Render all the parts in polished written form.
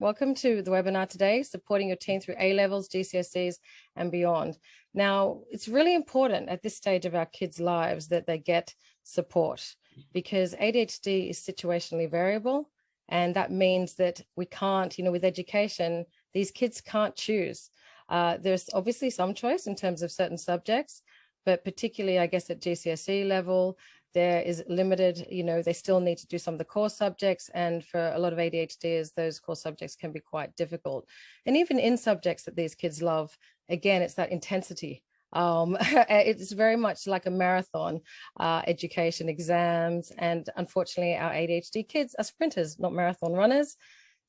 Welcome to the webinar today, supporting your teen through A-levels, GCSEs, and beyond. Now, it's really important at this stage of our kids' lives that they get support, because ADHD is situationally variable, and that means that we can't, with education, these kids can't choose. There's obviously some choice in terms of certain subjects, but particularly, I guess, at GCSE level, there is limited, they still need to do some of the core subjects. And for a lot of ADHDers, those core subjects can be quite difficult. And even in subjects that these kids love, again, it's that intensity. It's very much like a marathon education, exams. And unfortunately, our ADHD kids are sprinters, not marathon runners.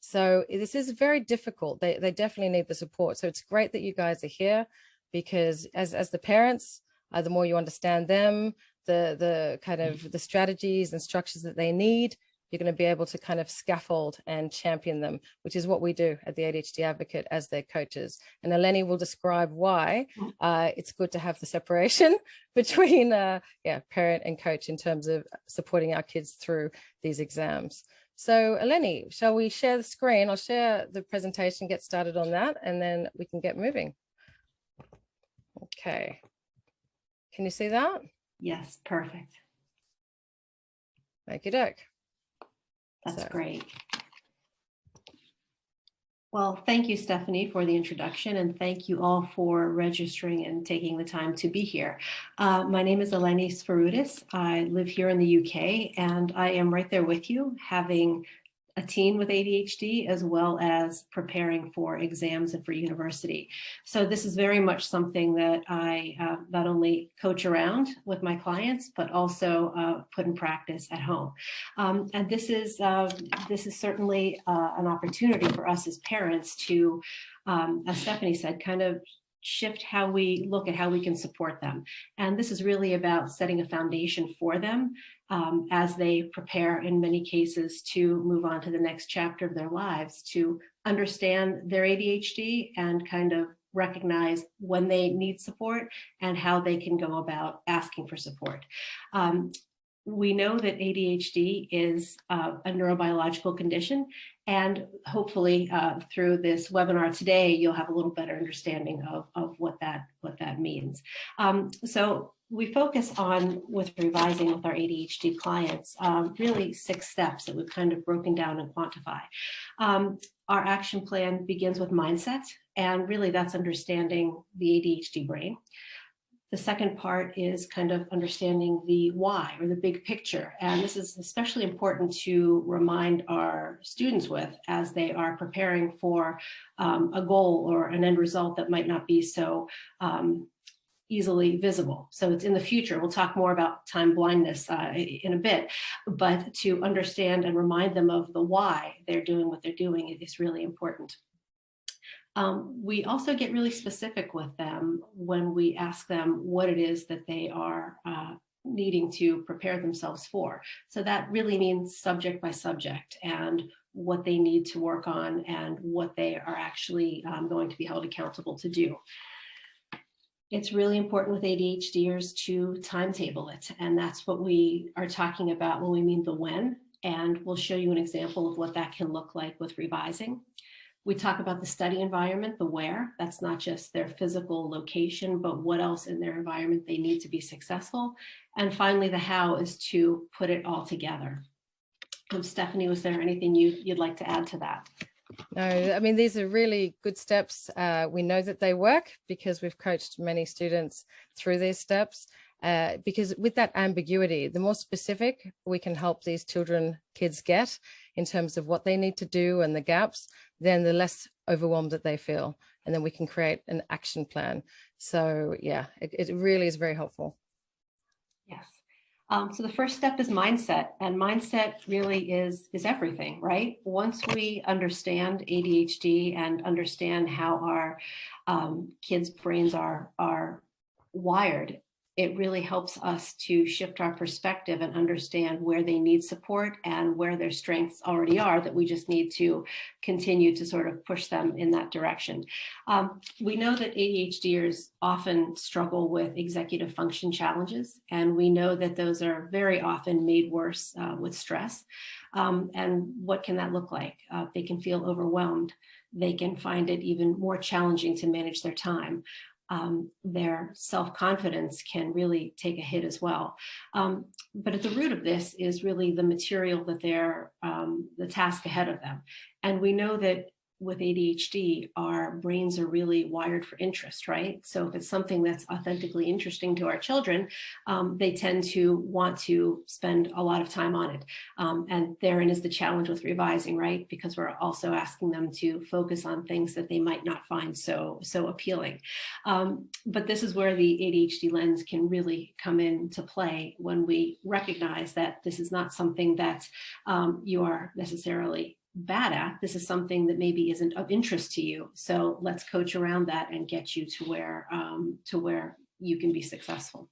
So this is very difficult. They definitely need the support. So it's great that you guys are here, because as the parents, the more you understand them, the kind of the strategies and structures that they need, you're going to be able to kind of scaffold and champion them, which is what we do at the ADHD Advocate as their coaches. And Eleni will describe why it's good to have the separation between parent and coach in terms of supporting our kids through these exams. So Eleni, shall we share the screen? I'll share the presentation, get started on that, and then we can get moving. Okay. Can you see that? Yes, perfect. Okey doke. That's great. Well, thank you, Stephanie, for the introduction, and thank you all for registering and taking the time to be here. My name is Eleni Sfaroudis. I live here in the UK, and I am right there with you, having a teen with ADHD, as well as preparing for exams and for university. So this is very much something that I not only coach around with my clients, but also put in practice at home. And this is certainly an opportunity for us as parents to, as Stephanie said, kind of shift how we look at how we can support them. And this is really about setting a foundation for them as they prepare, in many cases, to move on to the next chapter of their lives, to understand their ADHD and kind of recognize when they need support and how they can go about asking for support. We know that ADHD is a neurobiological condition, and hopefully through this webinar today, you'll have a little better understanding of what that means. So we focus on, with revising with our ADHD clients, really 6 steps that we've kind of broken down and quantify. Our action plan begins with mindset, and really that's understanding the ADHD brain. The second part is kind of understanding the why, or the big picture. And this is especially important to remind our students with as they are preparing for a goal or an end result that might not be so easily visible. So it's in the future. We'll talk more about time blindness in a bit, but to understand and remind them of the why they're doing what they're doing is really important. We also get really specific with them when we ask them what it is that they are needing to prepare themselves for. So that really means subject by subject, and what they need to work on and what they are actually going to be held accountable to do. It's really important with ADHDers to timetable it, and that's what we are talking about when we mean the when, and we'll show you an example of what that can look like with revising. We talk about the study environment, the where. That's not just their physical location, but what else in their environment they need to be successful. And finally, the how is to put it all together. Stephanie, was there anything you'd like to add to that? No, I mean, these are really good steps. We know that they work because we've coached many students through these steps. Because with that ambiguity, the more specific we can help these kids get in terms of what they need to do and the gaps, then the less overwhelmed that they feel. And then we can create an action plan. So yeah, it really is very helpful. Yes. So the first step is mindset, and mindset really is everything, right? Once we understand ADHD and understand how our kids' brains are wired, it really helps us to shift our perspective and understand where they need support and where their strengths already are, that we just need to continue to sort of push them in that direction. We know that ADHDers often struggle with executive function challenges, and we know that those are very often made worse with stress. And what can that look like? They can feel overwhelmed. They can find it even more challenging to manage their time. Their self-confidence can really take a hit as well. But at the root of this is really the material that they're, the task ahead of them. And we know that with ADHD, our brains are really wired for interest, right? So if it's something that's authentically interesting to our children, they tend to want to spend a lot of time on it. And therein is the challenge with revising, right? Because we're also asking them to focus on things that they might not find so appealing. But this is where the ADHD lens can really come into play, when we recognize that this is not something that you are necessarily bad at. This is something that maybe isn't of interest to you. So let's coach around that and get you to where you can be successful.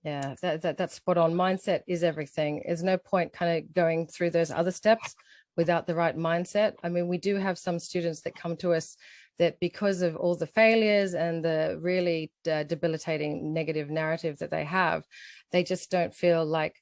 Yeah, that's spot on. Mindset is everything. There's no point kind of going through those other steps without the right mindset. I mean, we do have some students that come to us that, because of all the failures and the really debilitating negative narrative that they have, they just don't feel like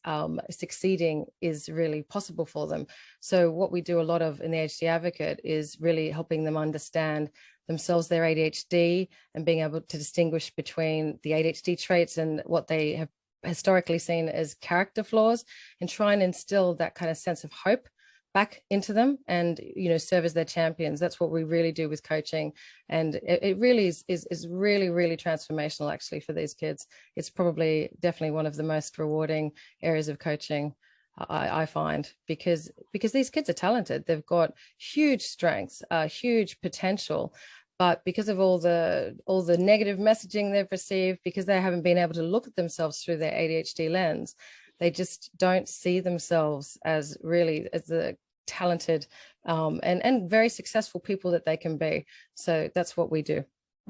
succeeding is really possible for them. So what we do a lot of in the ADHD Advocate is really helping them understand themselves, their ADHD, and being able to distinguish between the ADHD traits and what they have historically seen as character flaws, and try and instill that kind of sense of hope back into them, and serve as their champions. That's what we really do with coaching, and it really is really transformational actually for these kids. It's probably definitely one of the most rewarding areas of coaching, I find, because these kids are talented. They've got huge strengths, huge potential, but because of all the negative messaging they've received, because they haven't been able to look at themselves through their ADHD lens, they just don't see themselves as the talented and very successful people that they can be. So that's what we do,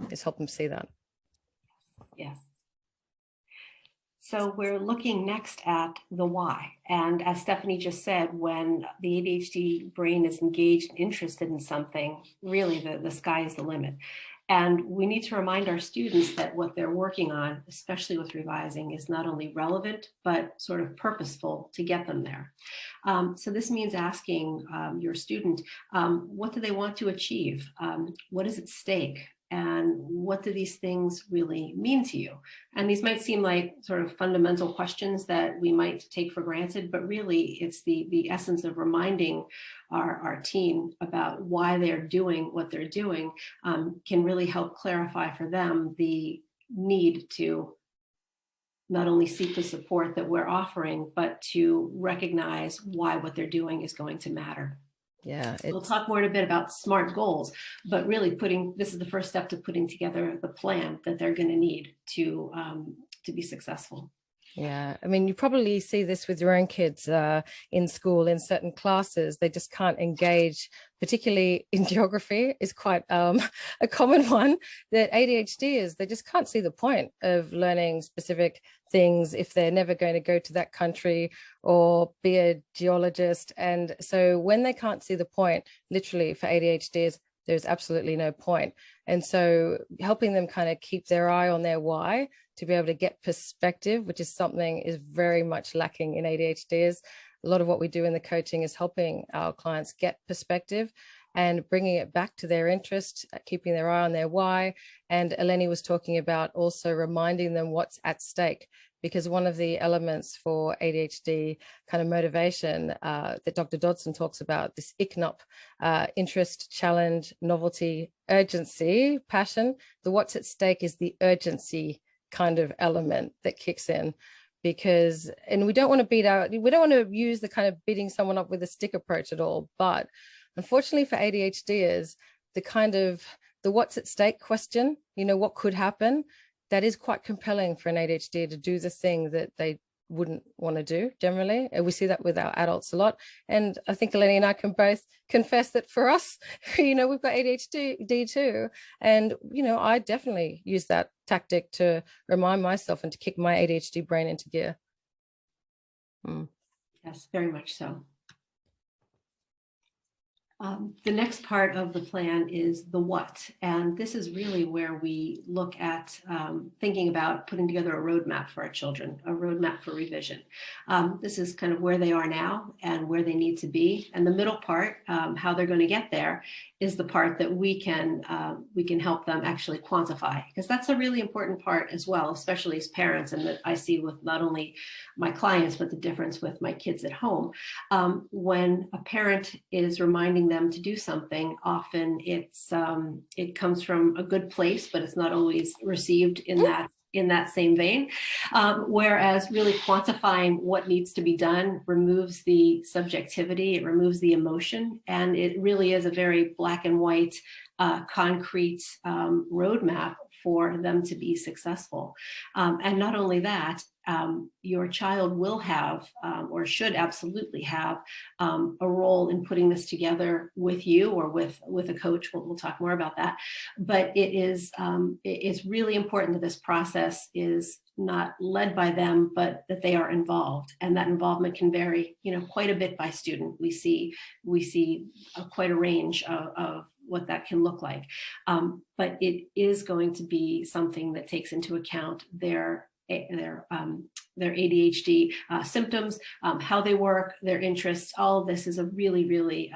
is help them see that. Yes. So we're looking next at the why. And as Stephanie just said, when the ADHD brain is engaged and interested in something, really the sky is the limit. And we need to remind our students that what they're working on, especially with revising, is not only relevant, but sort of purposeful to get them there. So this means asking your student, what do they want to achieve? What is at stake? And what do these things really mean to you? And these might seem like sort of fundamental questions that we might take for granted, but really it's the essence of reminding our team about why they're doing what they're doing, can really help clarify for them the need to not only seek the support that we're offering, but to recognize why what they're doing is going to matter. Yeah, we'll talk more in a bit about SMART goals, but really this is the first step to putting together the plan that they're going to need to be successful. Yeah, I mean, you probably see this with your own kids in school, in certain classes. They just can't engage, particularly in geography is quite a common one, that ADHD they just can't see the point of learning specific things if they're never going to go to that country or be a geologist. And so when they can't see the point, literally for ADHD, there's absolutely no point. And so helping them kind of keep their eye on their why, to be able to get perspective, which is something is very much lacking in ADHD. A lot of what we do in the coaching is helping our clients get perspective and bringing it back to their interest, keeping their eye on their why. And Eleni was talking about also reminding them what's at stake, because one of the elements for ADHD kind of motivation that Dr. Dodson talks about, this ICNOP, interest, challenge, novelty, urgency, passion. The what's at stake is the urgency kind of element that kicks in, and we don't want to use the kind of beating someone up with a stick approach at all. But unfortunately for ADHD, the what's at stake question, what could happen, that is quite compelling for an ADHD to do the thing that they wouldn't want to do generally. And we see that with our adults a lot. And I think Eleni and I can both confess that for us, we've got ADHD too. And, I definitely use that tactic to remind myself and to kick my ADHD brain into gear. Yes, very much so. The next part of the plan is the what, and this is really where we look at thinking about putting together a roadmap for our children, a roadmap for revision. This is kind of where they are now and where they need to be, and the middle part, how they're going to get there, is the part that we can help them actually quantify, because that's a really important part as well, especially as parents, and that I see with not only my clients but the difference with my kids at home. When a parent is reminding them to do something, often it comes from a good place, but it's not always received in that same vein. Whereas really quantifying what needs to be done removes the subjectivity, it removes the emotion, and it really is a very black and white, concrete roadmap for them to be successful. And not only that, your child will have, or should absolutely have, a role in putting this together with you or with a coach. We'll talk more about that. But it's really important that this process is not led by them, but that they are involved, and that involvement can vary, quite a bit by student. We see quite a range of what that can look like. But it is going to be something that takes into account their ADHD symptoms, how they work, their interests. All of this is a really, really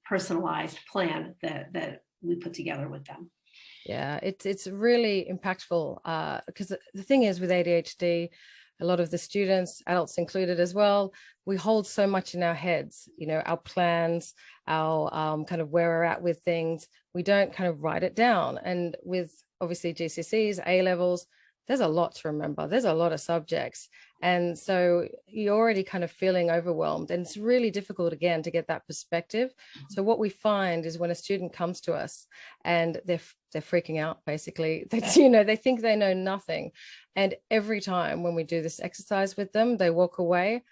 personalized plan that we put together with them. Yeah, it's really impactful, because the thing is with ADHD, a lot of the students, adults included as well, we hold so much in our heads, our plans, our kind of where we're at with things. We don't kind of write it down. And with obviously GCSEs, A levels, there's a lot to remember. There's a lot of subjects. And so you're already kind of feeling overwhelmed, and it's really difficult again to get that perspective. So what we find is when a student comes to us and they're freaking out, basically, they think they know nothing. And every time when we do this exercise with them, they walk away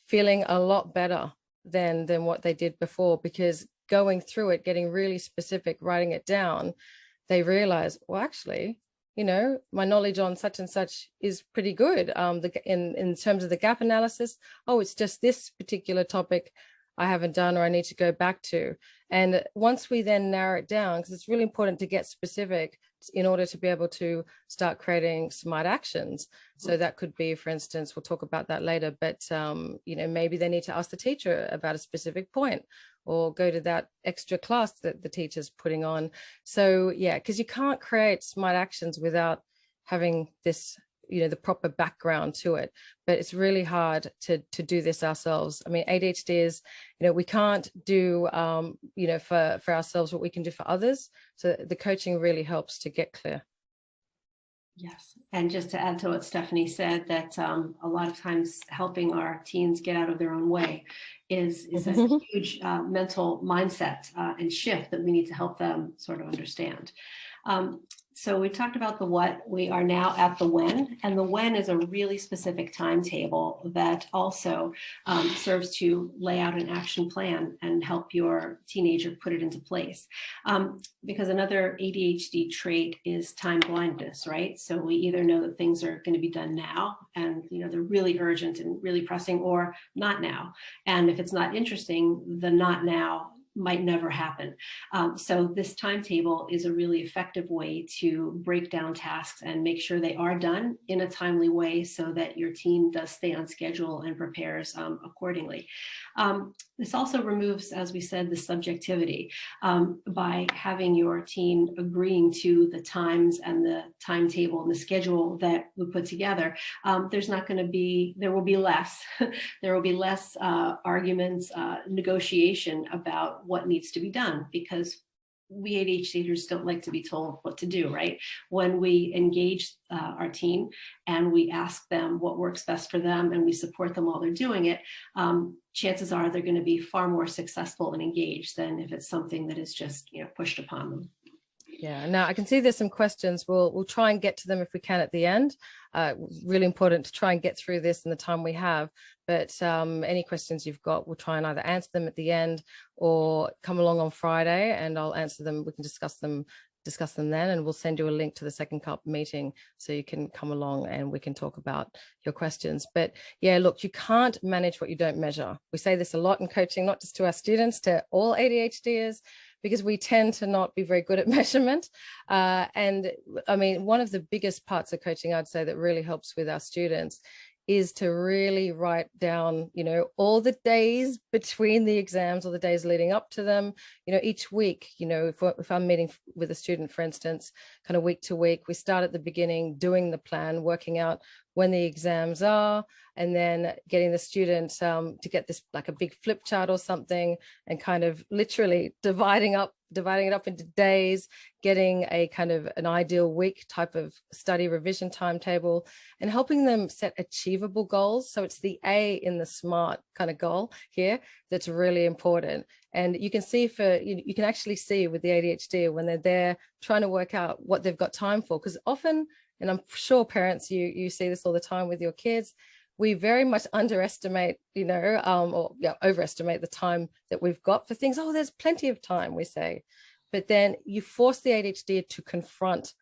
feeling a lot better than what they did before, because going through it, getting really specific, writing it down, they realize, well, actually, my knowledge on such and such is pretty good. In terms of the gap analysis, it's just this particular topic I haven't done or I need to go back to. And once we then narrow it down, because it's really important to get specific in order to be able to start creating smart actions. So that could be, for instance, we'll talk about that later, but maybe they need to ask the teacher about a specific point, or go to that extra class that the teacher's putting on. So yeah, because you can't create smart actions without having this, the proper background to it. But it's really hard to do this ourselves. I mean, ADHD is, we can't do, for ourselves what we can do for others. So the coaching really helps to get clear. Yes. And just to add to what Stephanie said, that a lot of times helping our teens get out of their own way is a huge mental mindset and shift that we need to help them sort of understand. So we talked about the what. We are now at the when, and the when is a really specific timetable that also serves to lay out an action plan and help your teenager put it into place. Because another ADHD trait is time blindness, right? So we either know that things are going to be done now, and they're really urgent and really pressing, or not now. And if it's not interesting, the not now might never happen. So this timetable is a really effective way to break down tasks and make sure they are done in a timely way, so that your team does stay on schedule and prepares accordingly. This also removes, as we said, the subjectivity by having your team agreeing to the times and the timetable and the schedule that we put together. There will be less arguments, negotiation about what needs to be done, because we ADHDers don't like to be told what to do, right? When we engage our team and we ask them what works best for them, and we support them while they're doing it, chances are they're going to be far more successful and engaged than if it's something that is just pushed upon them. Yeah, now I can see there's some questions. We'll try and get to them if we can at the end. Really important to try and get through this in the time we have. But any questions you've got, we'll try and either answer them at the end or come along on Friday and I'll answer them. We can discuss them then, and we'll send you a link to the Second Cup meeting so you can come along and we can talk about your questions. But yeah, look, you can't manage what you don't measure. We say this a lot in coaching, not just to our students, to all ADHDers, because we tend to not be very good at measurement. And I mean, one of the biggest parts of coaching, I'd say, that really helps with our students is to really write down, all the days between the exams or the days leading up to them, each week, if I'm meeting with a student, for instance, kind of week to week, we start at the beginning, doing the plan, working out when the exams are, and then getting the student to get this like a big flip chart or something and kind of literally dividing it up into days, getting a kind of an ideal week type of study revision timetable, and helping them set achievable goals. So it's the A in the SMART kind of goal here that's really important. And you can see you can actually see with the ADHD when they're there trying to work out what they've got time for, because often, and I'm sure parents, you see this all the time with your kids, we very much underestimate, or overestimate the time that we've got for things. Oh, there's plenty of time, we say. But then you force the ADHD to confront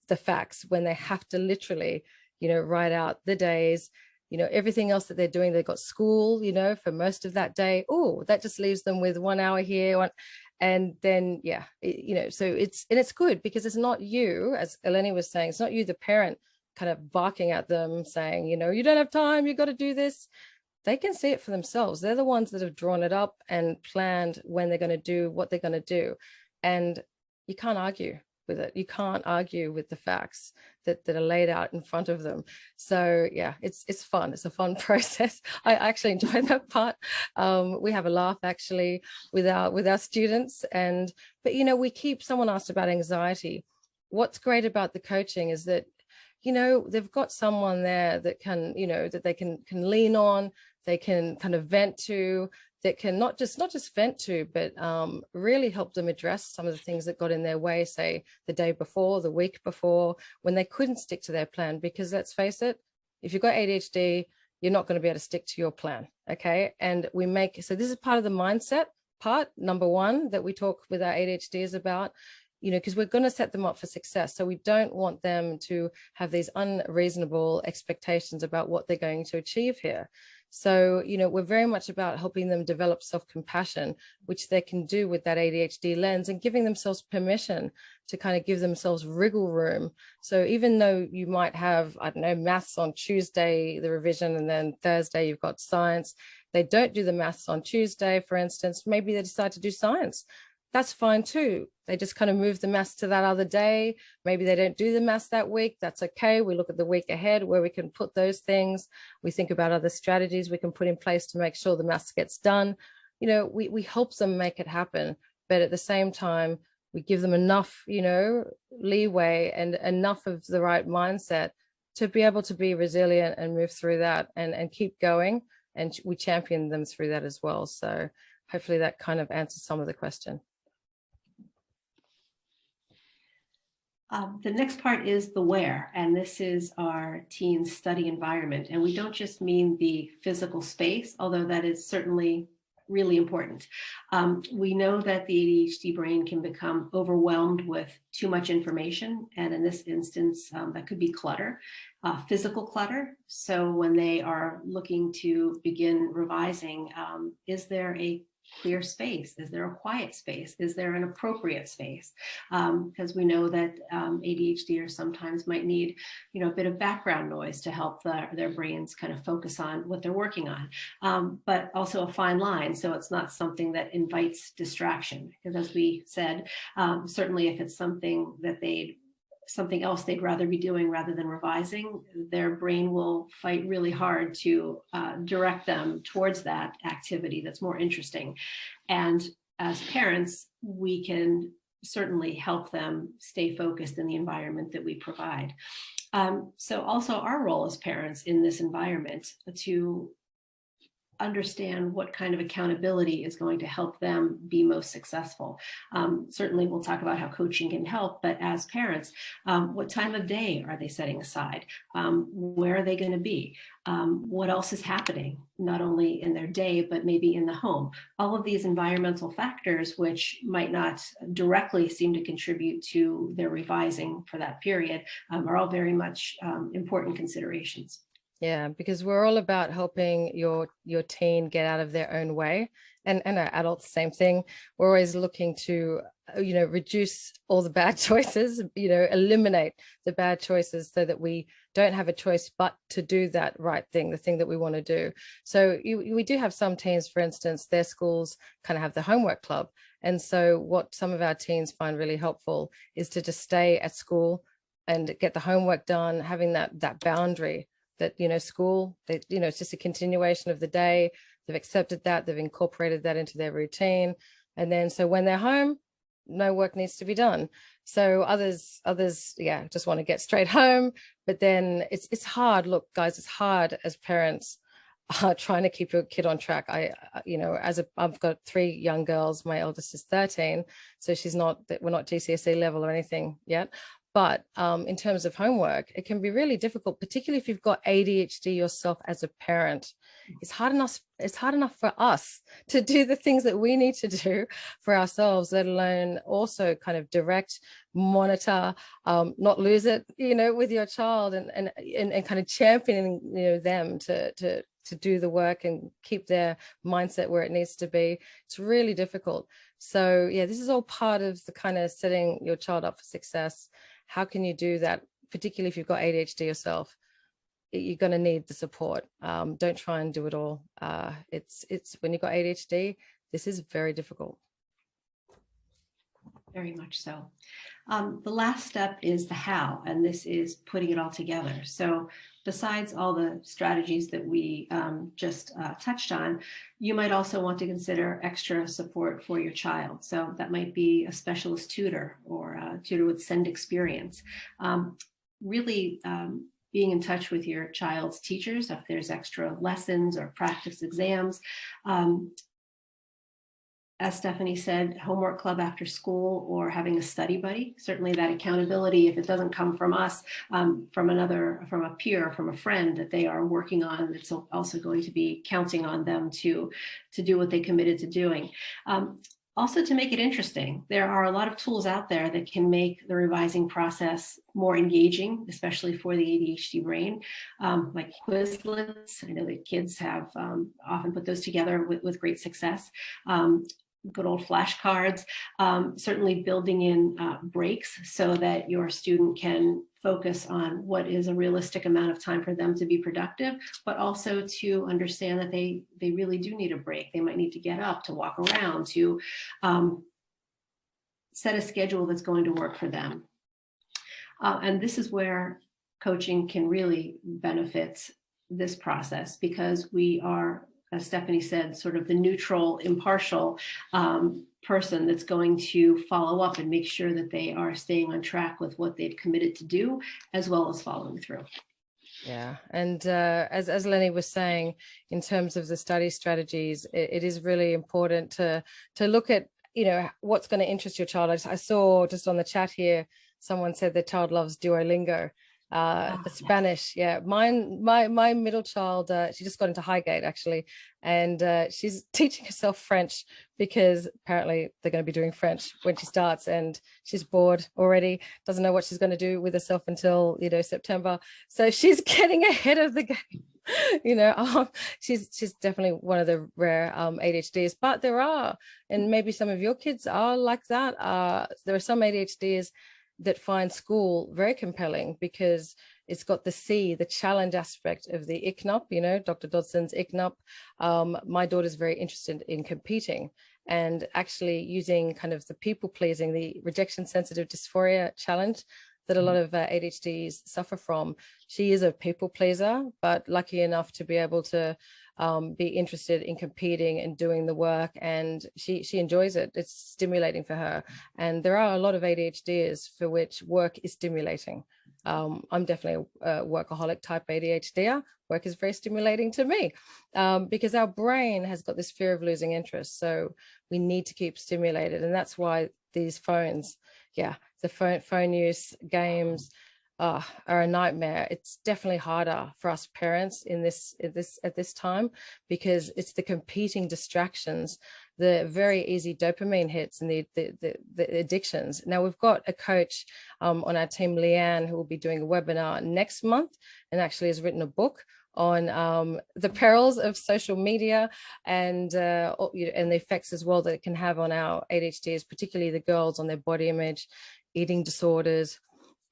the facts when they have to literally, write out the days, everything else that they're doing. They've got school, for most of that day. Oh, that just leaves them with 1 hour here. And then, so it's good because it's not you, as Eleni was saying, it's not you, the parent, kind of barking at them saying, you don't have time, you got to do this. They can see it for themselves. They're the ones that have drawn it up and planned when they're going to do what they're going to do. And you can't argue with it. You can't argue with the facts that are laid out in front of them. So yeah, it's fun. It's a fun process. I actually enjoy that part. We have a laugh actually with our students. But someone asked about anxiety. What's great about the coaching is that they've got someone there that can, that they can lean on, they can kind of vent to, that can not just vent to, but really help them address some of the things that got in their way, say the day before, the week before, when they couldn't stick to their plan. Because let's face it, if you've got ADHD, you're not going to be able to stick to your plan. Okay. And so this is part of the mindset part, number one, that we talk with our ADHDs about, because we're going to set them up for success. So we don't want them to have these unreasonable expectations about what they're going to achieve here. So, we're very much about helping them develop self-compassion, which they can do with that ADHD lens, and giving themselves permission to kind of give themselves wriggle room. So even though you might have, I don't know, maths on Tuesday, the revision, and then Thursday you've got science, they don't do the maths on Tuesday, for instance, maybe they decide to do science. That's fine too. They just kind of move the maths to that other day. Maybe they don't do the maths that week. That's okay. We look at the week ahead where we can put those things. We think about other strategies we can put in place to make sure the maths gets done. We help them make it happen. But at the same time, we give them enough, leeway and enough of the right mindset to be able to be resilient and move through that and keep going. And we champion them through that as well. So hopefully that kind of answers some of the question. The next part is the where, and this is our teens' study environment. And we don't just mean the physical space, although that is certainly really important. We know that the ADHD brain can become overwhelmed with too much information. And in this instance, that could be clutter, physical clutter. So when they are looking to begin revising, is there a clear space? Is there a quiet space? Is there an appropriate space? Because we know that ADHDers sometimes might need, a bit of background noise to help their brains kind of focus on what they're working on, but also a fine line. So it's not something that invites distraction. Because as we said, certainly if it's something else they'd rather be doing rather than revising, their brain will fight really hard to direct them towards that activity that's more interesting. And as parents, we can certainly help them stay focused in the environment that we provide. So also our role as parents in this environment to understand what kind of accountability is going to help them be most successful. Certainly, we'll talk about how coaching can help, but as parents, what time of day are they setting aside? Where are they going to be? What else is happening, not only in their day, but maybe in the home? All of these environmental factors, which might not directly seem to contribute to their revising for that period, are all very much important considerations. Yeah, because we're all about helping your teen get out of their own way, and our adults, same thing. We're always looking to, reduce all the bad choices, eliminate the bad choices so that we don't have a choice but to do that right thing, the thing that we want to do. So we do have some teens, for instance, their schools kind of have the homework club. And so what some of our teens find really helpful is to just stay at school and get the homework done, having that boundary that, school, that, it's just a continuation of the day. They've accepted that, they've incorporated that into their routine. And then, so when they're home, no work needs to be done. So others, yeah, just want to get straight home. But then it's hard. Look, guys, it's hard as parents trying to keep your kid on track. I've got 3 young girls. My eldest is 13. So we're not GCSE level or anything yet. But in terms of homework, it can be really difficult, particularly if you've got ADHD yourself as a parent. It's hard enough for us to do the things that we need to do for ourselves, let alone also kind of direct, monitor, not lose it, with your child, and kind of championing, them to do the work and keep their mindset where it needs to be. It's really difficult. So yeah, this is all part of the kind of setting your child up for success. How can you do that, particularly if you've got ADHD yourself? You're going to need the support. Don't try and do it all. It's when you've got ADHD, this is very difficult. Very much so. The last step is the how, and this is putting it all together. So besides all the strategies that we just touched on, you might also want to consider extra support for your child. So that might be a specialist tutor or a tutor with SEND experience. Really being in touch with your child's teachers if there's extra lessons or practice exams. As Stephanie said, homework club after school or having a study buddy. Certainly that accountability, if it doesn't come from us, from a peer, from a friend that they are working on, it's also going to be counting on them to do what they committed to doing. Also, to make it interesting, there are a lot of tools out there that can make the revising process more engaging, especially for the ADHD brain, like Quizlets. I know that kids have often put those together with great success. Good old flashcards, certainly building in breaks so that your student can focus on what is a realistic amount of time for them to be productive, but also to understand that they really do need a break. They might need to get up, to walk around, to set a schedule that's going to work for them. And this is where coaching can really benefit this process, because we are, as Stephanie said, sort of the neutral, impartial person that's going to follow up and make sure that they are staying on track with what they've committed to do, as well as following through. Yeah, and as Lenny was saying, in terms of the study strategies, it is really important to look at, what's going to interest your child. I saw just on the chat here, someone said their child loves Duolingo. Spanish, yeah. My middle child, she just got into Highgate actually, and she's teaching herself French because apparently they're going to be doing French when she starts, and she's bored already, doesn't know what she's going to do with herself until September. So she's getting ahead of the game. She's definitely one of the rare ADHDs, but there are, and maybe some of your kids are like that. There are some ADHDs that find school very compelling because it's got the challenge aspect of the ICNUP, Dr. Dodson's ICNUP. My daughter's very interested in competing and actually using kind of the people pleasing, the rejection sensitive dysphoria challenge that a lot of ADHDs suffer from. She is a people pleaser, but lucky enough to be able to be interested in competing and doing the work, and she enjoys it. It's stimulating for her. And there are a lot of ADHDs for which work is stimulating. I'm definitely a workaholic type ADHDer. Work is very stimulating to me, because our brain has got this fear of losing interest. So we need to keep stimulated. And that's why these phones, the phone use, games, are a nightmare. It's definitely harder for us parents at this time, because it's the competing distractions, the very easy dopamine hits, and the addictions. Now we've got a coach on our team, Leanne, who will be doing a webinar next month, and actually has written a book on the perils of social media, and the effects as well that it can have on our ADHDs, particularly the girls, on their body image, eating disorders,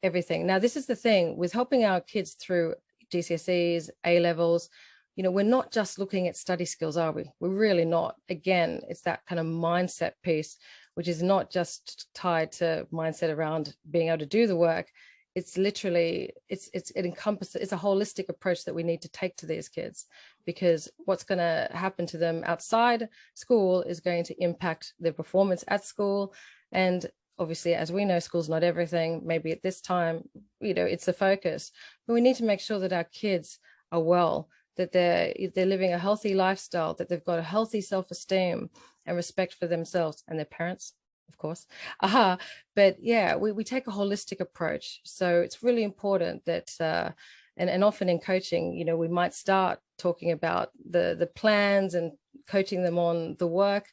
everything. Now, this is the thing with helping our kids through GCSEs, A levels. We're not just looking at study skills, are we? We're really not. Again, it's that kind of mindset piece, which is not just tied to mindset around being able to do the work. It's literally, it encompasses, it's a holistic approach that we need to take to these kids, because what's going to happen to them outside school is going to impact their performance at school. And obviously, as we know, school's not everything. Maybe at this time, it's a focus, but we need to make sure that our kids are well, that they're living a healthy lifestyle, that they've got a healthy self-esteem and respect for themselves and their parents, of course. But yeah, we take a holistic approach. So it's really important that, and often in coaching, we might start talking about the plans and coaching them on the work,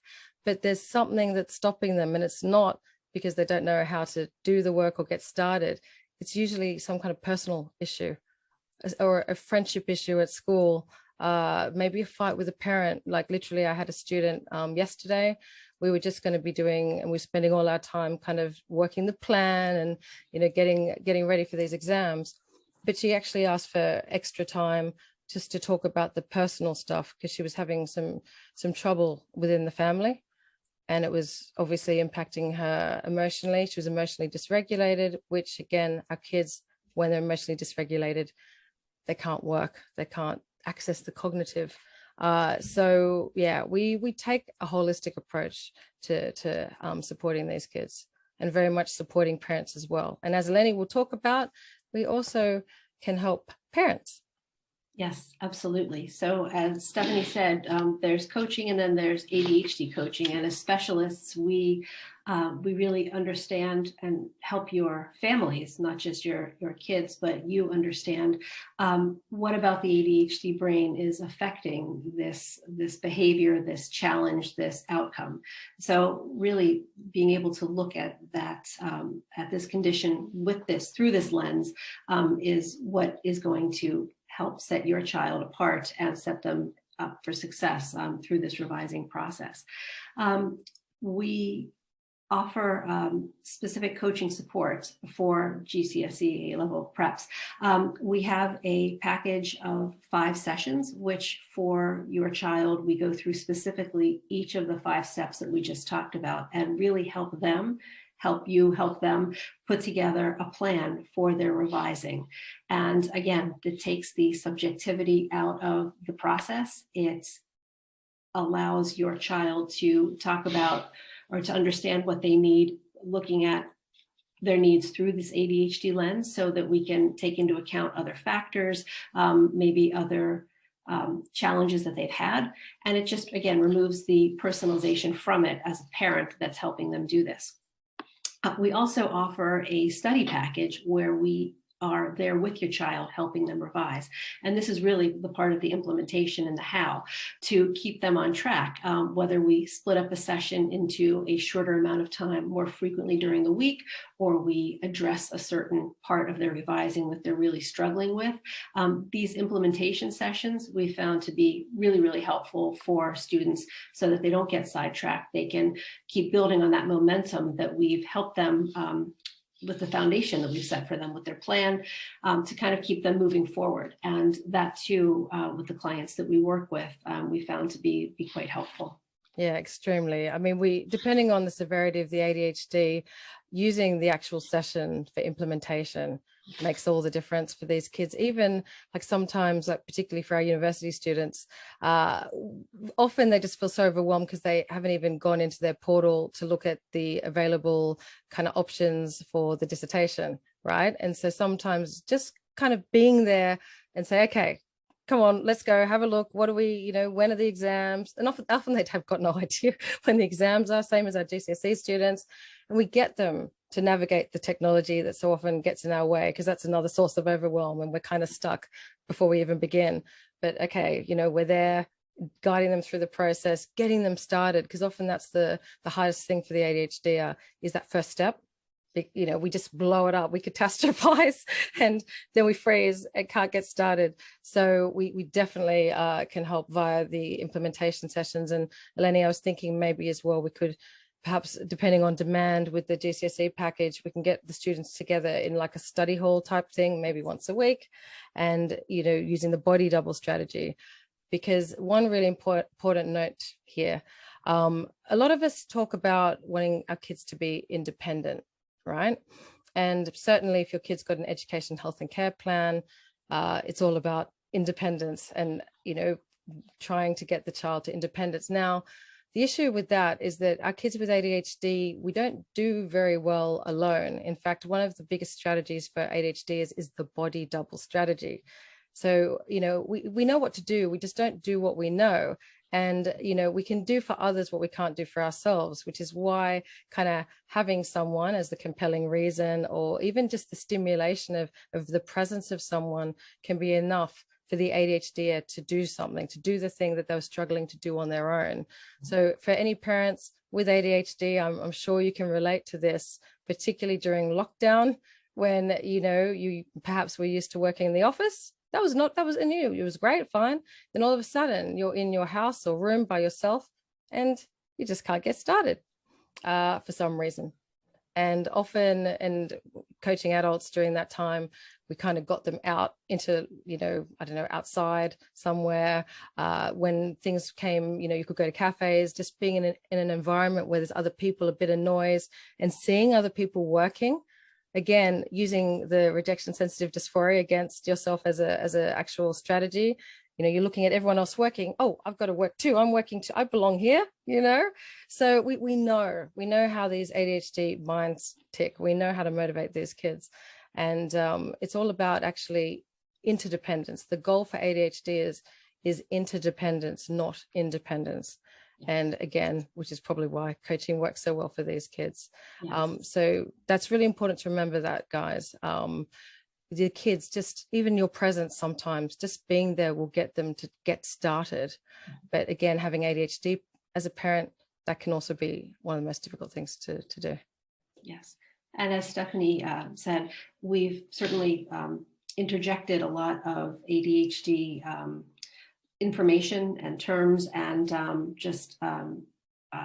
but there's something that's stopping them, and it's not because they don't know how to do the work or get started. It's usually some kind of personal issue or a friendship issue at school, maybe a fight with a parent. Like literally, I had a student yesterday. We were just going to be doing, and we're spending all our time kind of working the plan and, getting ready for these exams. But she actually asked for extra time just to talk about the personal stuff, because she was having some trouble within the family. And it was obviously impacting her emotionally. She was emotionally dysregulated, which again, our kids, when they're emotionally dysregulated, they can't work, they can't access the cognitive. So yeah, we take a holistic approach to supporting these kids, and very much supporting parents as well. And as Eleni will talk about, we also can help parents. Yes, absolutely. So as Stephanie said, there's coaching, and then there's ADHD coaching. And as specialists, we really understand and help your families, not just your kids, but you understand what about the ADHD brain is affecting this behavior, this challenge, this outcome. So really being able to look at that, at this condition through this lens is what is going to help set your child apart and set them up for success through this revising process. We offer specific coaching support for GCSE A-level preps. We have a package of 5 sessions, which for your child, we go through specifically each of the 5 steps that we just talked about, and really help them put together a plan for their revising. And again, it takes the subjectivity out of the process. It allows your child to talk about or to understand what they need, looking at their needs through this ADHD lens, so that we can take into account other factors, maybe other challenges that they've had. And it just, again, removes the personalization from it as a parent that's helping them do this. We also offer a study package where we are there with your child, helping them revise. And this is really the part of the implementation and the how to keep them on track, whether we split up a session into a shorter amount of time more frequently during the week, or we address a certain part of their revising that they're really struggling with. These implementation sessions we found to be really, really helpful for students, so that they don't get sidetracked. They can keep building on that momentum that we've helped them with the foundation that we've set for them with their plan, to kind of keep them moving forward. And that too, with the clients that we work with, we found to be quite helpful. Yeah, extremely. I mean, depending on the severity of the ADHD, using the actual session for implementation makes all the difference for these kids. Even like sometimes, like particularly for our university students, often they just feel so overwhelmed because they haven't even gone into their portal to look at the available kind of options for the dissertation, right? And so sometimes just kind of being there and say, okay, come on, let's go have a look. What do we, when are the exams? And often they have got no idea when the exams are, same as our GCSE students. And we get them to navigate the technology that so often gets in our way, because that's another source of overwhelm, and we're kind of stuck before we even begin. But okay, we're there guiding them through the process, getting them started, because often that's the hardest thing for the ADHD is that first step. We just blow it up, we catastrophize, and then we freeze and can't get started. So we definitely can help via the implementation sessions. And Eleni, I was thinking maybe as well, we could perhaps, depending on demand with the GCSE package, we can get the students together in like a study hall type thing, maybe once a week, and using the body double strategy. Because one really important note here, a lot of us talk about wanting our kids to be independent, right? And certainly if your kid's got an education, health and care plan, it's all about independence and, trying to get the child to independence. Now, the issue with that is that our kids with ADHD, we don't do very well alone. In fact, one of the biggest strategies for ADHD is the body double strategy. So, we know what to do, we just don't do what we know. And, we can do for others what we can't do for ourselves, which is why kind of having someone as the compelling reason, or even just the stimulation of the presence of someone, can be enough for the ADHD to do something, to do the thing that they were struggling to do on their own. So for any parents with ADHD, I'm sure you can relate to this, particularly during lockdown, when, you perhaps were used to working in the office. That was new. It was great, fine. Then all of a sudden you're in your house or room by yourself and you just can't get started for some reason. And often, and coaching adults during that time, we kind of got them out into, outside somewhere. When things came, you could go to cafes, just being in an environment where there's other people, a bit of noise, and seeing other people working. Again, using the rejection sensitive dysphoria against yourself as a actual strategy. You're looking at everyone else working. Oh, I've got to work too. I'm working too. I belong here, So we know how these ADHD minds tick. We know how to motivate these kids. And it's all about actually interdependence. The goal for ADHD is interdependence, not independence. And again, which is probably why coaching works so well for these kids. Yes. So that's really important to remember that, guys. The kids, just even your presence sometimes, just being there will get them to get started. But again, having ADHD as a parent, that can also be one of the most difficult things to do. Yes. And as Stephanie said, we've certainly interjected a lot of ADHD information and terms and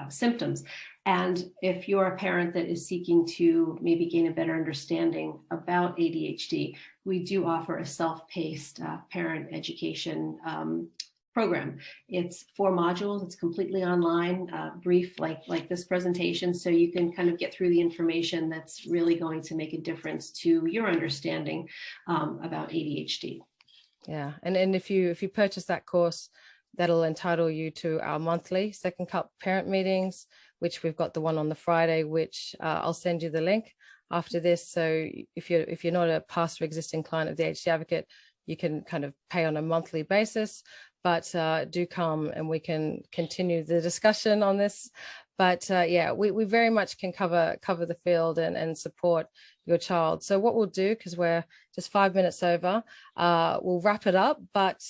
symptoms. And if you're a parent that is seeking to maybe gain a better understanding about ADHD, we do offer a self-paced parent education program. It's 4 modules. It's completely online, brief, like this presentation, so you can kind of get through the information that's really going to make a difference to your understanding about ADHD. Yeah, and if you purchase that course, that'll entitle you to our monthly Second Cup parent meetings, which we've got the one on the Friday, which I'll send you the link after this. So if you're not a past or existing client of the ADHD Advocate, you can kind of pay on a monthly basis. But do come and we can continue the discussion on this. But yeah, we very much can cover the field and support your child. So what we'll do, because we're just 5 minutes over, we'll wrap it up, but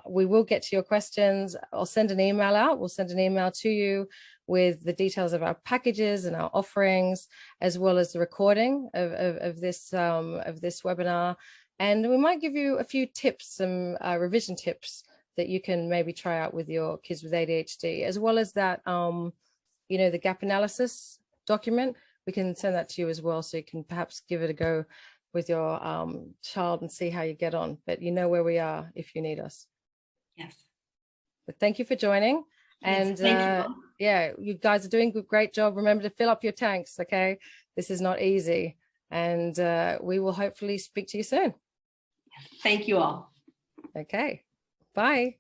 we will get to your questions. I'll send an email out. We'll send an email to you with the details of our packages and our offerings, as well as the recording of this webinar. And we might give you a few tips, some revision tips that you can maybe try out with your kids with ADHD, as well as that, the gap analysis document. We can send that to you as well, so you can perhaps give it a go with your child and see how you get on. But you know where we are if you need us. Yes. But thank you for joining. Yes, and thank you. Yeah, you guys are doing a great job. Remember to fill up your tanks, okay? This is not easy. And we will hopefully speak to you soon. Thank you all. Okay. Bye.